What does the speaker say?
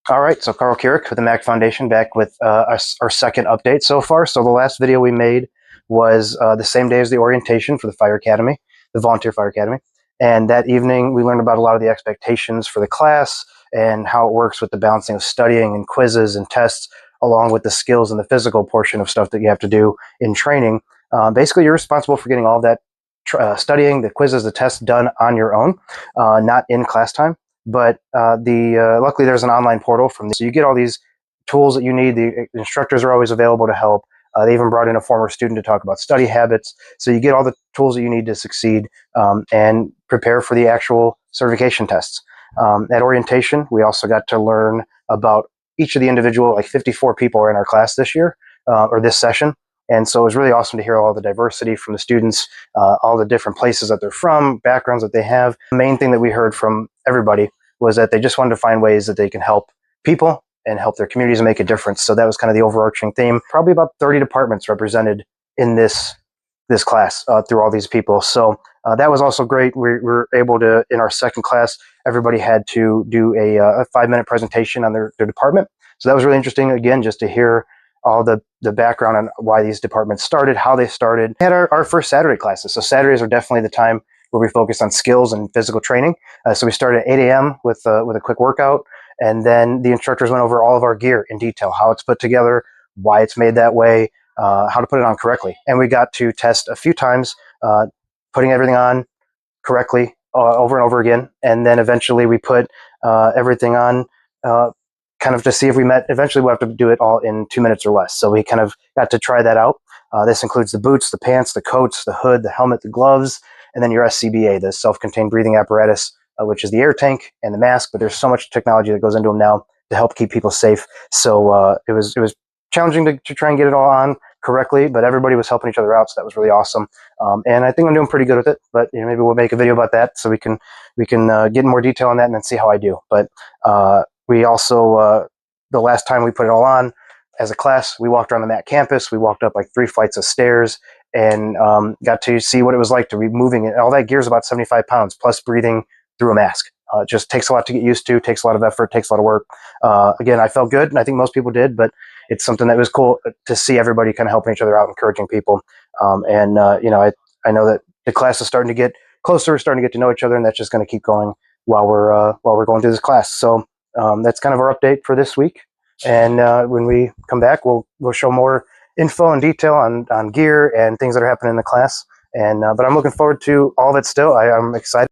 All right, so Carl Kierick with the Mac Foundation back with our second update so far. So the last video we made was the same day as the orientation for the Fire Academy, the Volunteer Fire Academy. And that evening we learned about a lot of the expectations for the class and how it works with the balancing of studying and quizzes and tests, along with the skills and the physical portion of stuff that you have to do in training. Basically, you're responsible for getting all that studying, the quizzes, the tests done on your own, not in class time. But luckily there's an online portal so you get all these tools that you need. The instructors are always available to help. They even brought in a former student to talk about study habits. So you get all the tools that you need to succeed and prepare for the actual certification tests. At orientation, we also got to learn about each of the individual, like 54 people are in our class this year, or this session. And so it was really awesome to hear all the diversity from the students, all the different places that they're from, backgrounds that they have. The main thing that we heard from everybody was that they just wanted to find ways that they can help people and help their communities and make a difference. So that was kind of the overarching theme. Probably about 30 departments represented in this class through all these people. So that was also great. We were able to, in our second class, everybody had to do a 5-minute presentation on their department. So that was really interesting, again, just to hear all the background on why these departments started, how they started. We had our first Saturday classes. So Saturdays are definitely the time where we focus on skills and physical training. So we started at 8 a.m. with a quick workout. And then the instructors went over all of our gear in detail, how it's put together, why it's made that way, how to put it on correctly. And we got to test a few times, putting everything on correctly over and over again. And then eventually we put everything on kind of to see if we met. Eventually we'll have to do it all in 2 minutes or less. So we kind of got to try that out. This includes the boots, the pants, the coats, the hood, the helmet, the gloves, and then your SCBA, the self-contained breathing apparatus, which is the air tank and the mask. But there's so much technology that goes into them now to help keep people safe. So it was challenging to try and get it all on correctly, but everybody was helping each other out, so that was really awesome. And I think I'm doing pretty good with it. But maybe we'll make a video about that so we can get in more detail on that and then see how I do. But we also the last time we put it all on as a class, we walked around the Mac campus. We walked up like 3 flights of stairs and got to see what it was like to be moving it. All that gear is about 75 pounds plus breathing through a mask. It just takes a lot to get used to, takes a lot of effort, takes a lot of work. Again, I felt good, and I think most people did, but it's something that was cool to see everybody kind of helping each other out, encouraging people. I know that the class is starting to get closer, starting to get to know each other, and that's just going to keep going while we're going through this class. So that's kind of our update for this week. And when we come back, we'll show more info and detail on gear and things that are happening in the class. And but I'm looking forward to all of it still. I'm excited.